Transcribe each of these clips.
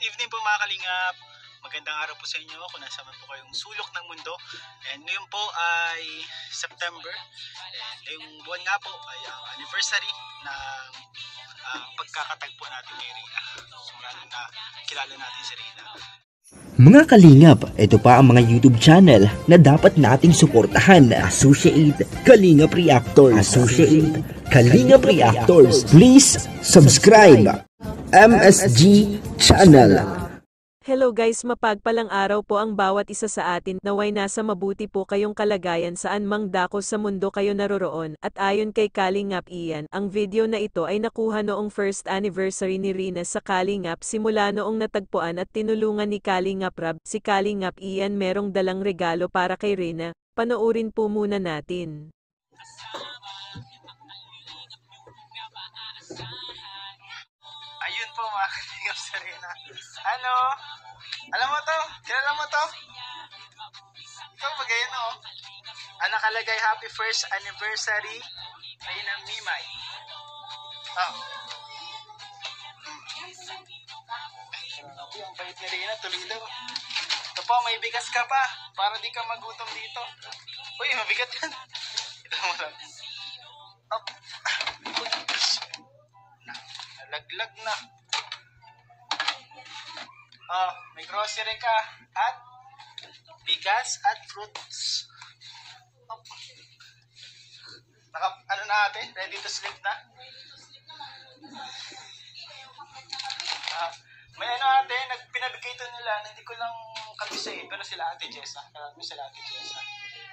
evening po mga kalingap. Magandang araw po sa inyo kung nasa man po kayong sulok ng mundo. And ngayon po ay September. And ngayong buwan nga po ay ang anniversary ng pagkakatagpo natin kay Reyna. So na kilala natin si Reyna. Mga kalingap, ito pa ang mga YouTube channel na dapat nating suportahan. Associate Kalingap Reactors. Associate Kalingap Reactors. Please subscribe. MSG Channel. Hello guys, mapagpalang araw po ang bawat isa sa atin. Naway nasa mabuti po kayong kalagayan saan mang dako sa mundo kayo naroroon. At ayon kay Kalingap Ian, ang video na ito ay nakuha noong first anniversary ni Reyna sa Kalingap simula noong natagpuan at tinulungan ni Kalingap Rab. Si Kalingap Ian merong dalang regalo para kay Reyna. Panoorin po muna natin. Ayun po mga kalingap si Reyna. Ano? Alam mo to? Kilala mo to? Ikaw ba ganyan o? Nakalagay happy first anniversary Reyna Mimay. Oh. Ang bait ni Reyna, tuloy daw. Ito po, may bigas ka pa para di ka magutom dito. Uy, mabigat yan. Ito mo lang. Up. Nalaglag na. Oh, may grocery ka at bigas at fruits. Oh. Ano na ate? Ready to sleep na? May ano ate, pinabigay ito nila, hindi ko lang kabisay, pero sila ate Jessa. Kaya sila ate Jessa.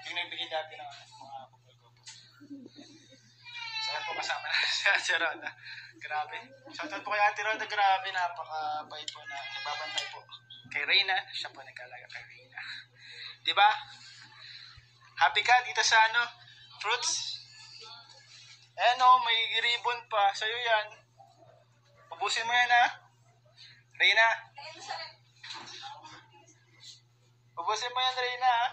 Yung nagbigay dati ng mga kupal-kupal. Saan po kasama na si Ate Roda. Grabe. Shoutout po kay Ate Roda. Grabe. Napaka-bait po na nagbabantay po kay Reyna. Siya po nagkalaga kay Reyna. Diba? Happy ka dito sa fruits? May ribbon pa. Sa'yo yan. Ubusin mo yan ha. Reyna. Ubusin mo yan Reyna ha.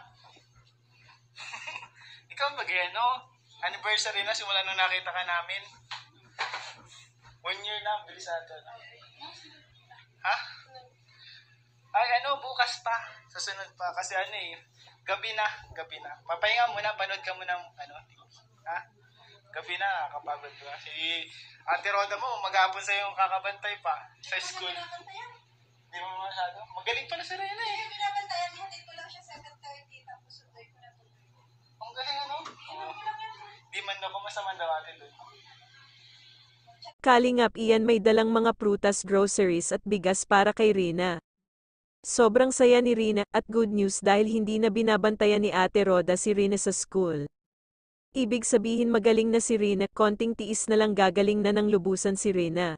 Ikaw anniversary na simula nung nakita ka namin. 1 year na, bilis natin. Ha? Ay, bukas pa. Susunod pa. Kasi gabi na. Papahinga muna, panood ka muna, ha? Gabi na, kapagod ba? Si Ate Roda mo, maghapon sa'yo yung kakabantay pa sa school. Hindi mo masyado. Magaling pa na si Reyna eh. Hindi binabantayan, hindi ko lang siya 7:30, tapos sunday ko na tulog. Ang galing Di man ako masama daw ate doon. Kalingap Ian may dalang mga prutas, groceries at bigas para kay Reyna. Sobrang saya ni Reyna at good news dahil hindi na binabantayan ni Ate Roda si Reyna sa school. Ibig sabihin magaling na si Reyna, konting tiis na lang gagaling na ng lubusan si Reyna.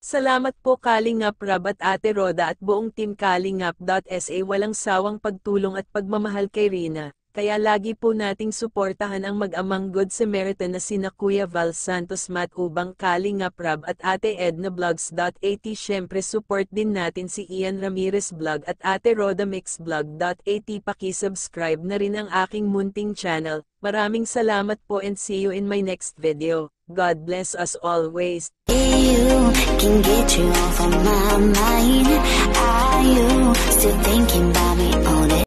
Salamat po Kalingap Rab at Ate Roda at buong team Kalingap.sa walang sawang pagtulong at pagmamahal kay Reyna. Kaya lagi po nating suportahan ang mag-amang Good Samaritan na sina Kuya Val Santos Matubang, Kalingap Rab at Ate Edna Vlogs.at. Syempre support din natin si Ian Ramirez Vlog at Ate Roda Mix Vlog.at. Paki-subscribe na rin ang aking munting channel. Maraming salamat po and see you in my next video. God bless us always. You can get you off of my mind. Are you still thinking about me all day?